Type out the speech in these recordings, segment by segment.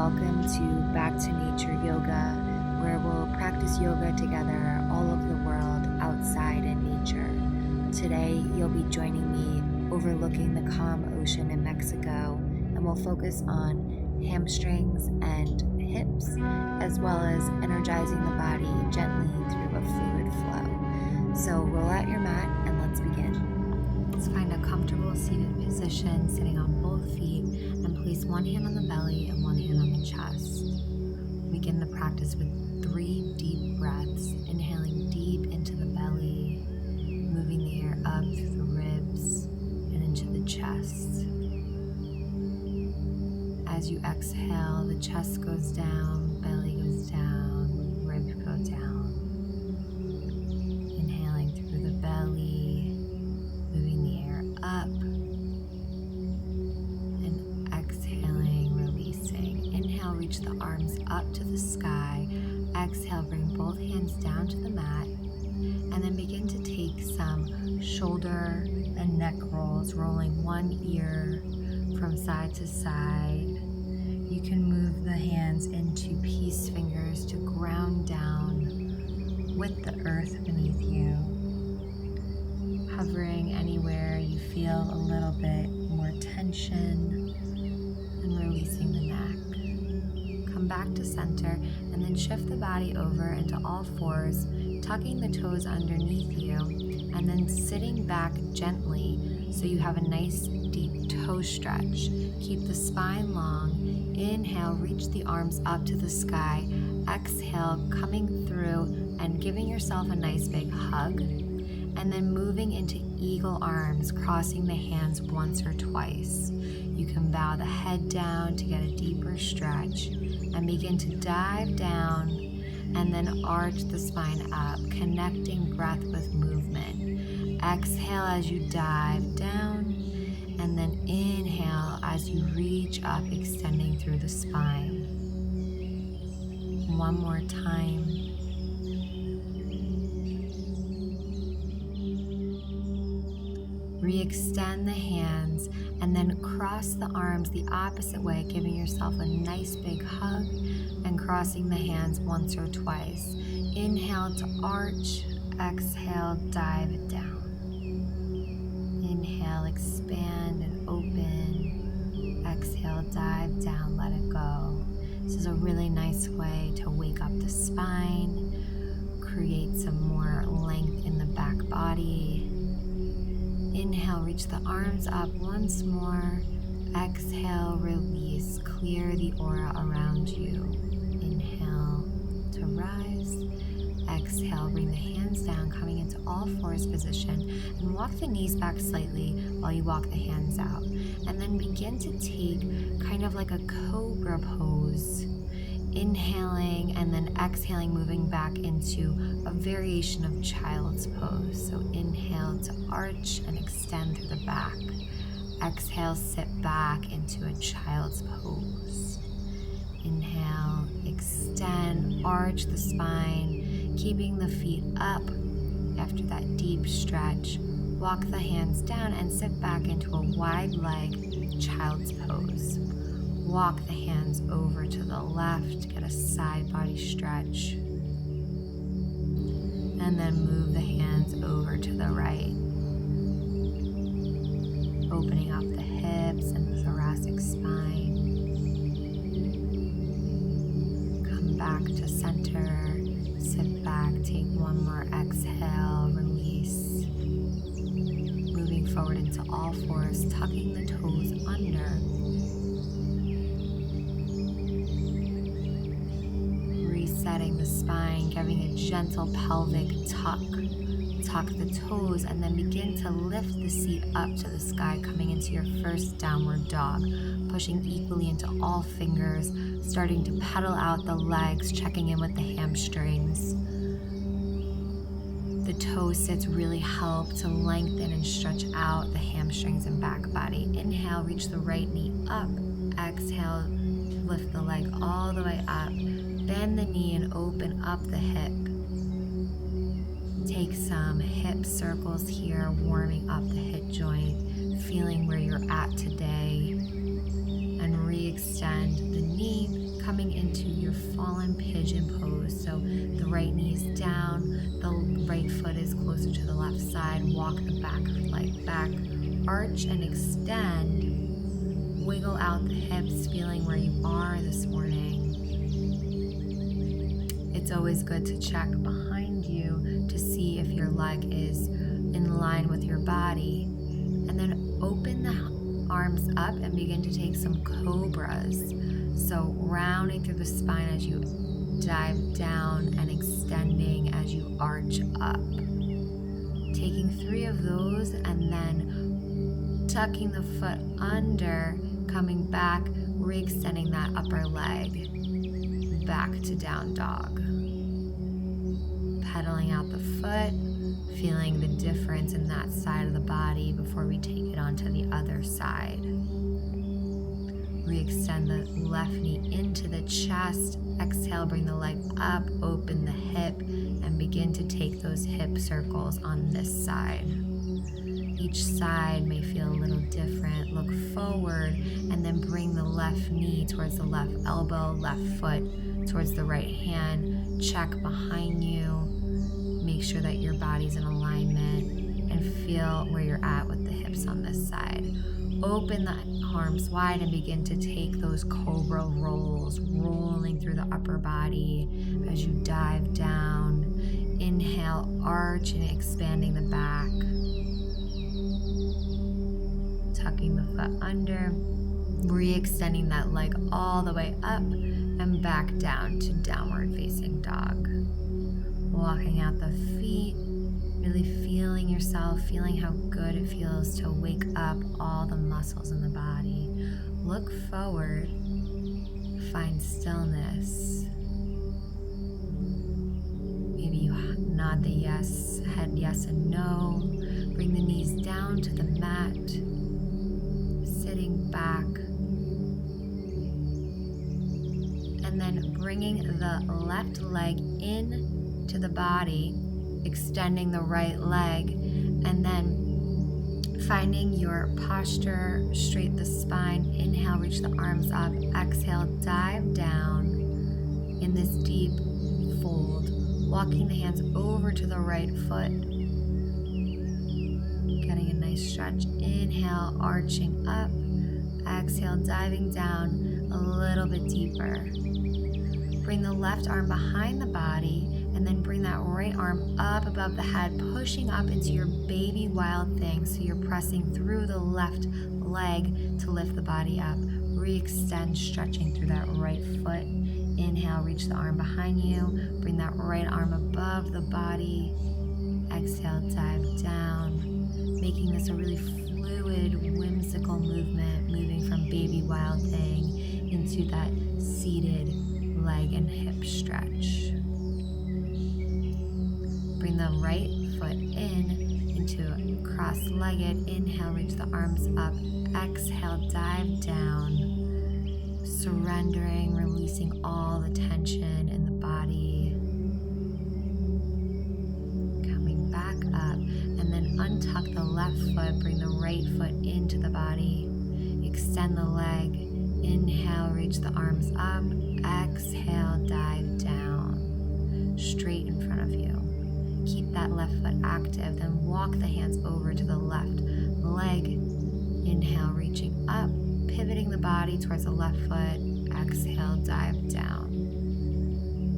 welcome to Back to Nature Yoga, where we'll practice yoga together all over the world outside in nature. Today, you'll be joining me overlooking the calm ocean in Mexico, and we'll focus on hamstrings and hips, as well as energizing the body gently through a fluid flow. So roll out your mat and let's begin. Let's find a comfortable seated position, sitting on both feet, and place one hand on the belly and one hand on the chest. Begin the practice with 3 deep breaths, inhaling deep into the belly, moving the air up through the ribs and into the chest. As you exhale, the chest goes down, belly goes down, ribs go down. Inhaling through the belly, moving the air up, and exhaling, releasing. Inhale, reach the arms up to the sky. Exhale, bring both hands down to the mat, and then begin to take some shoulder and neck rolls, rolling one ear from side to side. You can move the hands into peace fingers to ground down with the earth beneath you, hovering anywhere you feel a little bit more tension, and releasing the neck. Come back to center and then shift the body over into all fours, tucking the toes underneath you, and then sitting back gently so you have a nice deep toe stretch. Keep the spine long. Inhale, reach the arms up to the sky. Exhale, coming through and giving yourself a nice big hug. And then moving into eagle arms, crossing the hands once or twice. You can bow the head down to get a deeper stretch and begin to dive down and then arch the spine up, connecting breath with movement. Exhale as you dive down, and then inhale as you reach up, extending through the spine. One more time. Re-extend the hands and then cross the arms the opposite way, giving yourself a nice big hug and crossing the hands once or twice. Inhale to arch, exhale, dive it down. Inhale, expand and open. Exhale, dive down, let it go. This is a really nice way to wake up the spine, create some more length in the back body. Inhale, reach the arms up once more. Exhale, release, clear the aura around you. Inhale to rise. Exhale, bring the hands down, coming into all fours position, and walk the knees back slightly while you walk the hands out. And then begin to take kind of like a cobra pose. Inhaling and then exhaling, moving back into a variation of child's pose. So inhale to arch and extend through the back. Exhale, sit back into a child's pose. Inhale, extend, arch the spine, keeping the feet up. After that deep stretch, walk the hands down and sit back into a wide leg child's pose. Walk the hands over to the left, get a side body stretch, and then move the hands over to the right, opening up the hips and the thoracic spine. Come back to center, sit back, take one more exhale, release. Moving forward into all fours, tucking the toes under. Resetting the spine, giving a gentle pelvic tuck. Tuck the toes and then begin to lift the seat up to the sky, coming into your first downward dog. Pushing equally into all fingers, starting to pedal out the legs, checking in with the hamstrings. The toe sits really help to lengthen and stretch out the hamstrings and back body. Inhale, reach the right knee up. Exhale, lift the leg all the way up. Bend the knee and open up the hip. Take some hip circles here, warming up the hip joint, feeling where you're at today. And re-extend the knee coming into your fallen pigeon pose. So the right knee is down, the right foot is closer to the left side. Walk the back leg back, arch and extend. Wiggle out the hips, feeling where you are this morning. It's always good to check behind you to see if your leg is in line with your body. And then open the arms up and begin to take some cobras. So rounding through the spine as you dive down and extending as you arch up. Taking 3 of those and then tucking the foot under, coming back, re-extending that upper leg back to down dog. Pedaling out the foot, feeling the difference in that side of the body before we take it onto the other side. Re-extend the left knee into the chest. Exhale, bring the leg up, open the hip, and begin to take those hip circles on this side. Each side may feel a little different. Look forward and then bring the left knee towards the left elbow, left foot towards the right hand. Check behind you. Make sure that your body's in alignment and feel where you're at with the hips on this side. Open the arms wide and begin to take those cobra rolls, rolling through the upper body as you dive down. Inhale, arch and expanding the back. Tucking the foot under, re-extending that leg all the way up and back down to downward facing dog. Walking out the feet, really feeling yourself, feeling how good it feels to wake up all the muscles in the body. Look forward, find stillness. Maybe you nod the yes, head yes and no. Bring the knees down to the mat, sitting back. And then bringing the left leg in to the body, extending the right leg, and then finding your posture, straight the spine. Inhale, reach the arms up. Exhale, dive down in this deep fold, walking the hands over to the right foot, getting a nice stretch. Inhale, arching up. Exhale, diving down a little bit deeper. Bring the left arm behind the body and then bring that right arm up above the head, pushing up into your baby wild thing. So you're pressing through the left leg to lift the body up. Re-extend, stretching through that right foot. Inhale, reach the arm behind you. Bring that right arm above the body. Exhale, dive down, making this a really fluid, whimsical movement, moving from baby wild thing into that seated leg and hip stretch. Bring the right foot in into cross-legged. Inhale, reach the arms up. Exhale, dive down, surrendering, releasing all the tension in the body. Coming back up, and then untuck the left foot. Bring the right foot into the body. Extend the leg. Inhale, reach the arms up. Exhale, dive down, straight in front of you. Keep that left foot active, then walk the hands over to the left leg. Inhale, reaching up, pivoting the body towards the left foot. Exhale, dive down.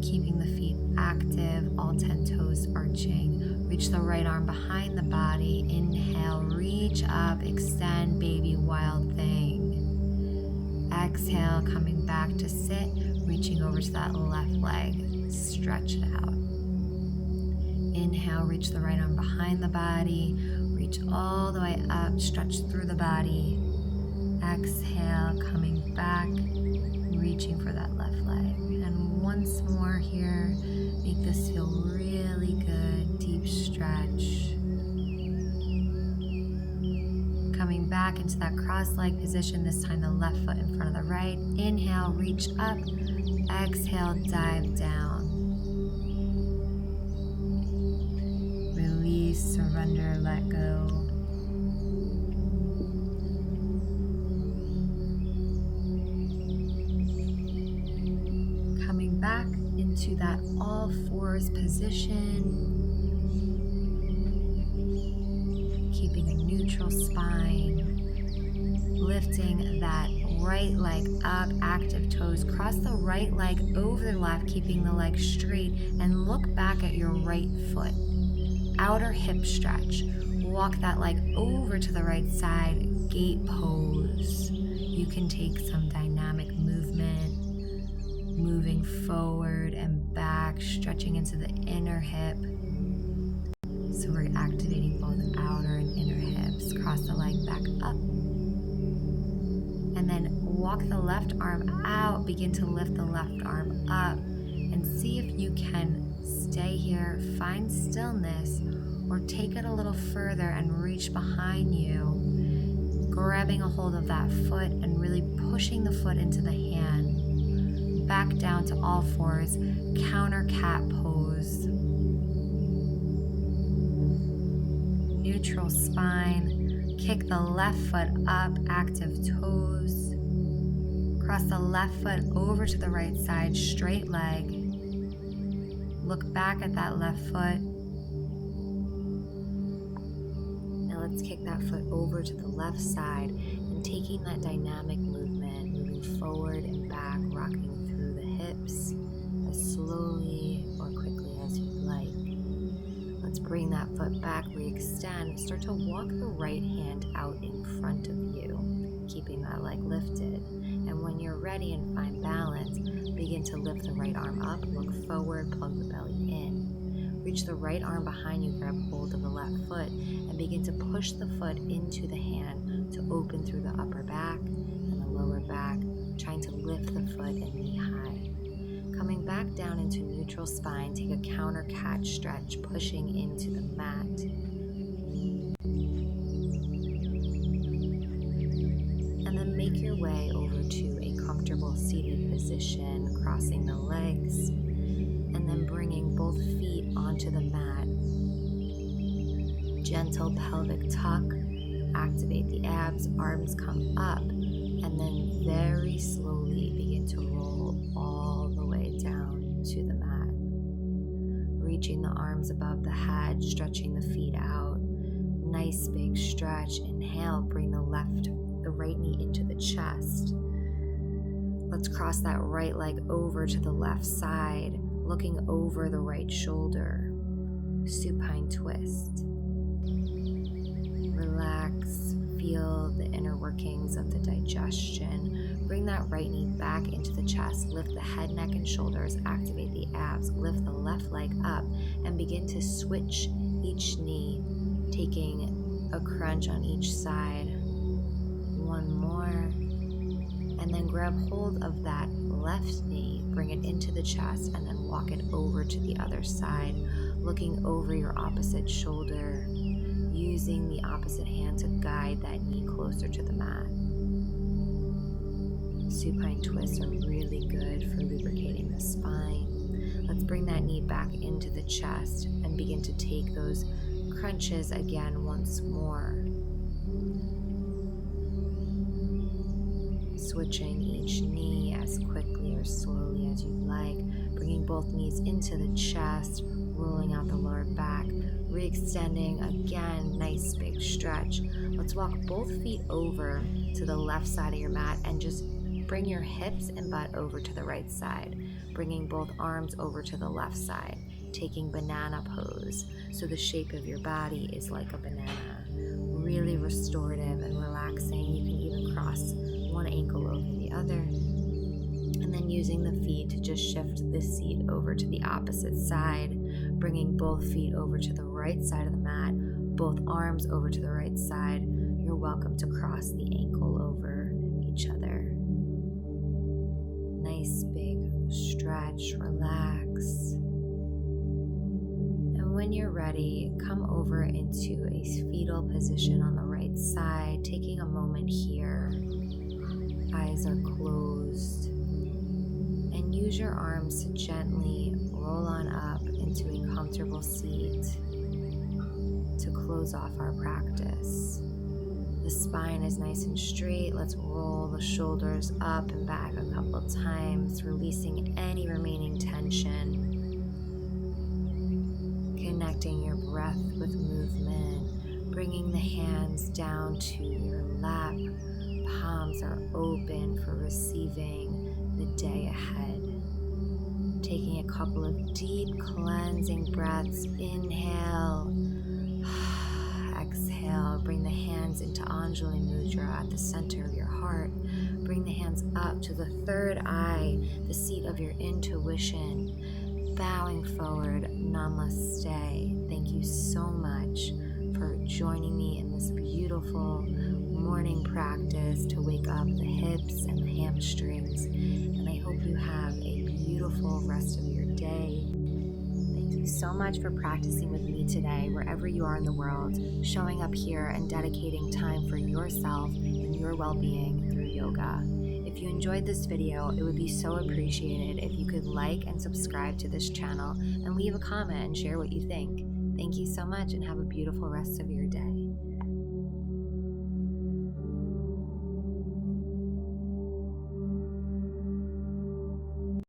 Keeping the feet active, all 10 toes arching. Reach the right arm behind the body. Inhale, reach up, extend, baby wild thing. Exhale, coming back to sit, reaching over to that left leg. Stretch it out. Inhale, reach the right arm behind the body. Reach all the way up, stretch through the body. Exhale, coming back, reaching for that left leg. And once more here, make this feel really good. Deep stretch. Coming back into that cross-leg position, this time the left foot in front of the right. Inhale, reach up. Exhale, dive down. Release, surrender, let go. that all fours position, keeping a neutral spine, lifting that right leg up, active toes, cross the right leg over the left, keeping the leg straight, and look back at your right foot. Outer hip stretch. Walk that leg over to the right side, gate pose. You can take some dynamic movement, moving forward and back, stretching into the inner hip. So we're activating both outer and inner hips. Cross the leg back up. And then walk the left arm out. Begin to lift the left arm up. And see if you can stay here, find stillness, or take it a little further and reach behind you, grabbing a hold of that foot and really pushing the foot into the hand. Back down to all fours, counter cat pose. Neutral spine, kick the left foot up, active toes. Cross the left foot over to the right side, straight leg. Look back at that left foot. Now let's kick that foot over to the left side and taking that dynamic movement, moving forward and back, rocking through the hips as slowly or quickly as you'd like. Let's bring that foot back, re-extend, start to walk the right hand out in front of you, keeping that leg lifted. And when you're ready and find balance, begin to lift the right arm up, look forward, plug the belly in. Reach the right arm behind you, grab hold of the left foot, and begin to push the foot into the hand to open through the upper back and the lower back, trying to lift the foot and knee high. Coming back down into neutral spine, take a counter cat stretch, pushing into the mat. And then make your way over to a comfortable seated position, crossing the legs, and then bringing both feet onto the mat. Gentle pelvic tuck, activate the abs, arms come up, and then very slowly begin to roll all the way down to the mat. Reaching the arms above the head, stretching the feet out. Nice big stretch. Inhale, bring the right knee into the chest. Let's cross that right leg over to the left side, looking over the right shoulder. Supine twist. Relax, feel the inner workings of the digestion. Bring that right knee back into the chest, lift the head, neck, and shoulders, activate the abs, lift the left leg up, and begin to switch each knee, taking a crunch on each side. One more, and then grab hold of that left knee, bring it into the chest, and then walk it over to the other side, looking over your opposite shoulder, using the opposite hand to guide that knee closer to the mat. Supine twists are really good for lubricating the spine. Let's bring that knee back into the chest and begin to take those crunches again once more. Switching each knee as quickly or slowly as you'd like, bringing both knees into the chest, rolling out the lower back, re-extending again, nice big stretch. Let's walk both feet over to the left side of your mat and just bring your hips and butt over to the right side, bringing both arms over to the left side, taking banana pose. So the shape of your body is like a banana, really restorative and relaxing. You can even cross one ankle over the other, and then using the feet to just shift the seat over to the opposite side, bringing both feet over to the right side of the mat, both arms over to the right side. You're welcome to cross the ankle over each other. Nice big stretch, relax. And when you're ready, come over into a fetal position on the right side, taking a moment here. Eyes are closed. And use your arms to gently roll on up into a comfortable seat to close off our practice. The spine is nice and straight. Let's roll the shoulders up and back a couple times, releasing any remaining tension. connecting your breath with movement, bringing the hands down to your lap. Palms are open for receiving the day ahead. Taking a couple of deep cleansing breaths. Inhale. Exhale. Bring the hands into Anjali Mudra at the center of your heart. Bring the hands up to the third eye, the seat of your intuition. Bowing forward, Namaste. Thank you so much for joining me in this beautiful morning practice to wake up the hips and the hamstrings. And I hope you have a beautiful rest of your day. Thank you so much for practicing with me today, wherever you are in the world, showing up here and dedicating time for yourself and your well-being through yoga. If you enjoyed this video, it would be so appreciated if you could like and subscribe to this channel and leave a comment and share what you think. Thank you so much and have a beautiful rest of your day.